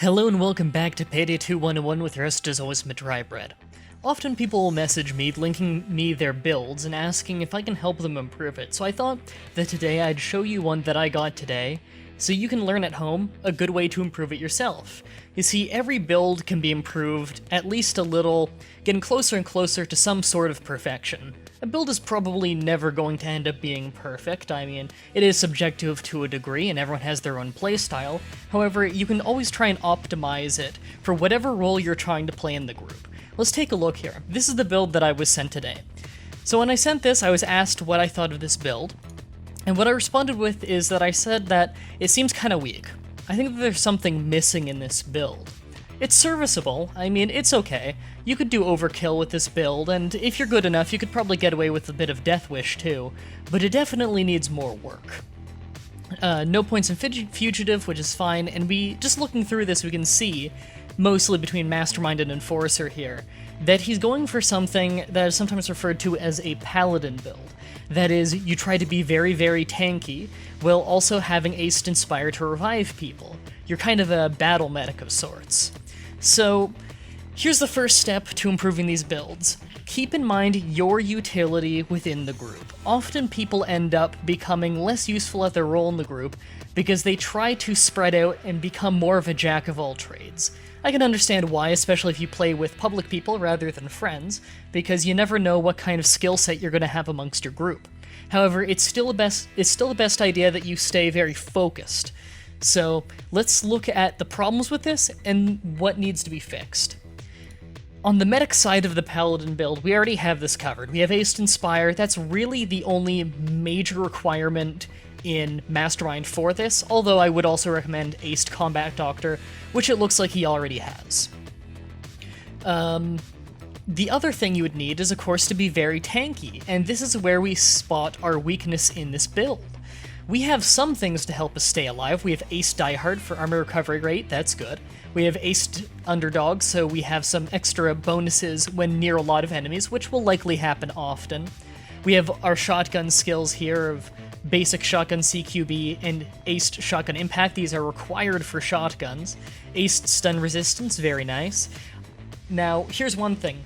Hello and welcome back to Payday 2-1-1 with your host as always, Mah-Dry-Bread. Often people will message me, linking me their builds and asking if I can help them improve it, so I thought that today I'd show you one that I got today, so you can learn at home a good way to improve it yourself. You see, every build can be improved at least a little, getting closer and closer to some sort of perfection. A build is probably never going to end up being perfect. I mean, it is subjective to a degree and everyone has their own playstyle. However, you can always try and optimize it for whatever role you're trying to play in the group. Let's take a look here. This is the build that I was sent today. So when I sent this, I was asked what I thought of this build, and what I responded with is that I said that it seems kind of weak. I think that there's something missing in this build. It's serviceable, I mean, it's okay. You could do overkill with this build, and if you're good enough, you could probably get away with a bit of Deathwish too, but it definitely needs more work. No points in Fugitive, which is fine, and just looking through this, we can see, mostly between Mastermind and Enforcer here, that he's going for something that is sometimes referred to as a Paladin build. That is, you try to be very, very tanky, while also having Aced Inspire to revive people. You're kind of a battle medic of sorts. So, here's the first step to improving these builds. Keep in mind your utility within the group. Often people end up becoming less useful at their role in the group because they try to spread out and become more of a jack of all trades. I can understand why, especially if you play with public people rather than friends, because you never know what kind of skill set you're going to have amongst your group. However, it's still the best idea that you stay very focused. So let's look at the problems with this and what needs to be fixed. On the medic side of the Paladin build, we already have this covered. We have Aced Inspire. That's really the only major requirement in Mastermind for this, although I would also recommend Aced Combat Doctor, which it looks like he already has. The other thing you would need is, of course, to be very tanky, and this is where we spot our weakness in this build. We have some things to help us stay alive. We have Aced Diehard for armor recovery rate, that's good. We have Aced Underdog, so we have some extra bonuses when near a lot of enemies, which will likely happen often. We have our shotgun skills here of Basic Shotgun CQB and Aced Shotgun Impact. These are required for shotguns. Aced Stun Resistance, very nice. Now, here's one thing.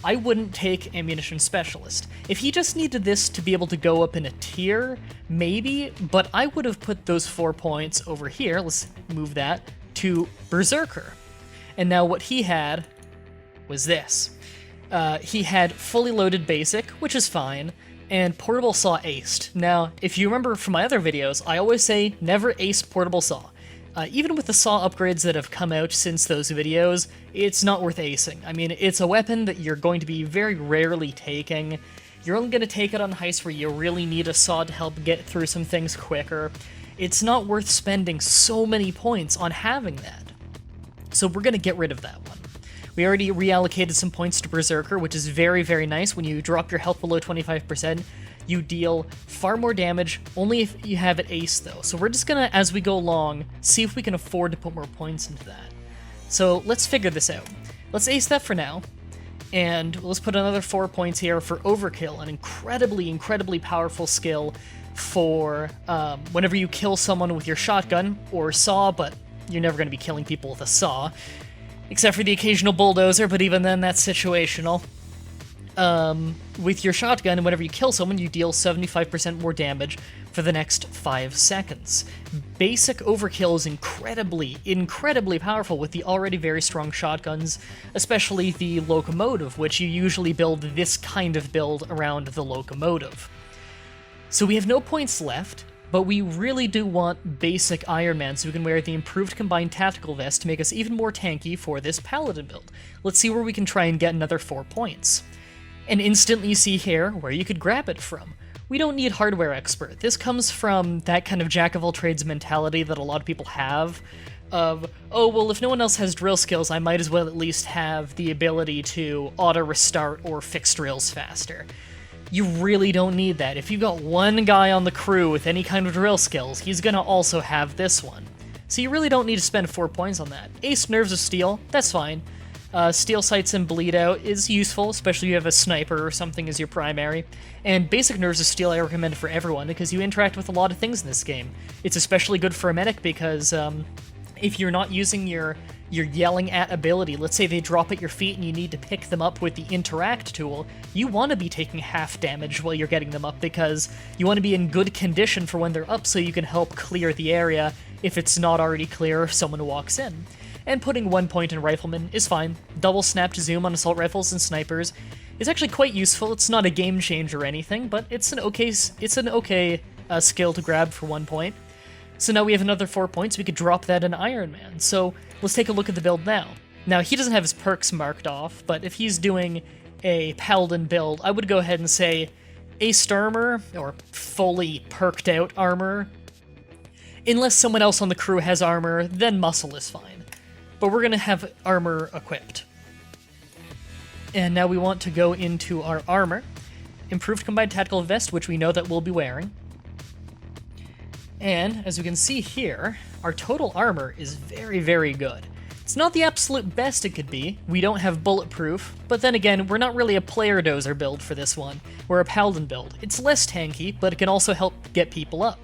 I wouldn't take Ammunition Specialist. If he just needed this to be able to go up in a tier, maybe, but I would have put those 4 points over here, let's move that, to Berserker. And now what he had was this. He had fully loaded Basic, which is fine, and Portable Saw aced. Now, if you remember from my other videos, I always say never ace Portable Saw. Even with the saw upgrades that have come out since those videos, it's not worth acing. I mean, it's a weapon that you're going to be very rarely taking. You're only going to take it on heists where you really need a saw to help get through some things quicker. It's not worth spending so many points on having that. So we're going to get rid of that one. We already reallocated some points to Berserker, which is very, very nice. When you drop your health below 25%, you deal far more damage, only if you have it ace though. So we're just gonna, as we go along, see if we can afford to put more points into that. So let's figure this out. Let's ace that for now, and let's put another 4 points here for Overkill, an incredibly, incredibly powerful skill for whenever you kill someone with your shotgun or saw, but you're never gonna be killing people with a saw, except for the occasional bulldozer, but even then that's situational. With your shotgun, whenever you kill someone, you deal 75% more damage for the next 5 seconds. Basic Overkill is incredibly, incredibly powerful with the already very strong shotguns, especially the Locomotive, which you usually build this kind of build around the Locomotive. So we have no points left, but we really do want Basic Iron Man so we can wear the improved Combined Tactical Vest to make us even more tanky for this Paladin build. Let's see where we can try and get another 4 points. And instantly you see here where you could grab it from. We don't need Hardware Expert. This comes from that kind of jack-of-all-trades mentality that a lot of people have of, oh, well, if no one else has drill skills, I might as well at least have the ability to auto-restart or fix drills faster. You really don't need that. If you've got one guy on the crew with any kind of drill skills, he's gonna also have this one. So you really don't need to spend 4 points on that. Ace Nerves of Steel, that's fine. Steel Sights and Bleed Out is useful, especially if you have a sniper or something as your primary. And Basic Nerves of Steel I recommend for everyone, because you interact with a lot of things in this game. It's especially good for a medic because if you're not using your your yelling at ability, let's say they drop at your feet and you need to pick them up with the interact tool, you want to be taking half damage while you're getting them up because you want to be in good condition for when they're up so you can help clear the area if it's not already clear if someone walks in. And putting 1 point in Rifleman is fine. Double snap to zoom on assault rifles and snipers is actually quite useful. It's not a game changer or anything, but it's an okay skill to grab for 1 point. So now we have another 4 points, we could drop that in Iron Man. So let's take a look at the build now. Now, he doesn't have his perks marked off, but if he's doing a Paladin build, I would go ahead and say Aced Armor, or fully perked out armor. Unless someone else on the crew has armor, then Muscle is fine. But we're gonna have armor equipped. And now we want to go into our armor. Improved Combined Tactical Vest, which we know that we'll be wearing. And, as you can see here, our total armor is very, very good. It's not the absolute best it could be, we don't have bulletproof, but then again, we're not really a player dozer build for this one, we're a Paladin build. It's less tanky, but it can also help get people up.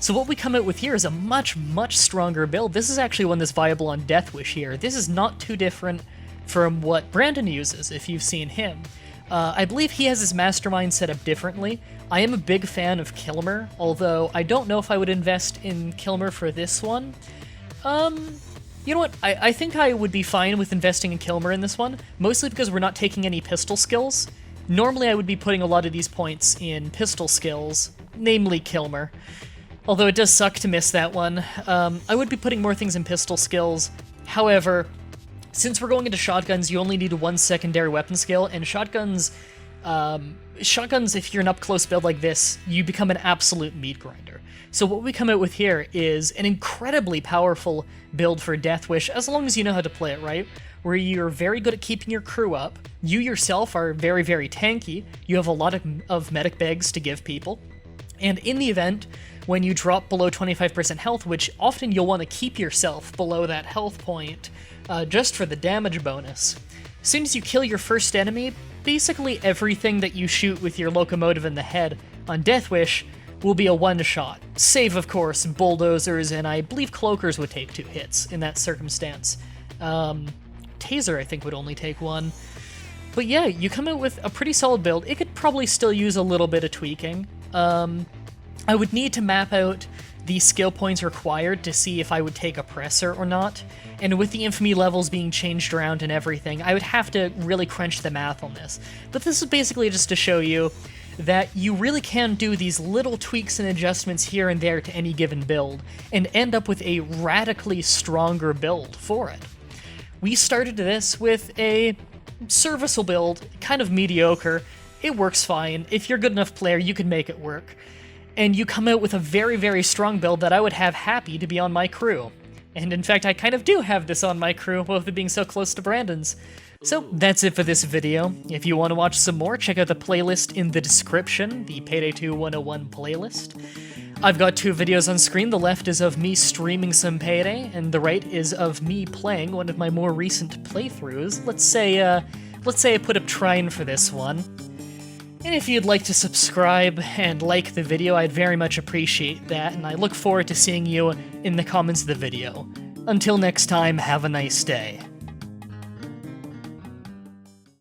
So what we come out with here is a much, much stronger build. This is actually one that's viable on Deathwish here. This is not too different from what Brandon uses, if you've seen him. I believe he has his Mastermind set up differently. I am a big fan of Kilmer, although I don't know if I would invest in Kilmer for this one. You know what, I think I would be fine with investing in Kilmer in this one, mostly because we're not taking any pistol skills. Normally I would be putting a lot of these points in pistol skills, namely Kilmer. Although it does suck to miss that one. I would be putting more things in pistol skills. However, since we're going into shotguns, you only need 1 secondary weapon skill, and shotguns, if you're an up-close build like this, you become an absolute meat grinder. So what we come out with here is an incredibly powerful build for Deathwish, as long as you know how to play it right, where you're very good at keeping your crew up, you yourself are very, very tanky, you have a lot of medic bags to give people, and in the event, when you drop below 25% health, which often you'll want to keep yourself below that health point, just for the damage bonus. As soon as you kill your first enemy, basically everything that you shoot with your locomotive in the head on Deathwish will be a one-shot. Save, of course, bulldozers, and I believe cloakers would take 2 hits in that circumstance. Taser, I think, would only take 1. But yeah, you come out with a pretty solid build. It could probably still use a little bit of tweaking. I would need to map out the skill points required to see if I would take Oppressor or not, and with the infamy levels being changed around and everything, I would have to really crunch the math on this. But this is basically just to show you that you really can do these little tweaks and adjustments here and there to any given build, and end up with a radically stronger build for it. We started this with a serviceable build, kind of mediocre. It works fine. If you're a good enough player, you can make it work. And you come out with a very, very strong build that I would have happy to be on my crew. And in fact, I kind of do have this on my crew, with it being so close to Brandon's. So that's it for this video. If you want to watch some more, check out the playlist in the description, the Payday 2 101 playlist. I've got 2 videos on screen. The left is of me streaming some Payday, and the right is of me playing one of my more recent playthroughs. Let's say I put up Trine for this one. And if you'd like to subscribe and like the video, I'd very much appreciate that, and I look forward to seeing you in the comments of the video. Until next time, have a nice day.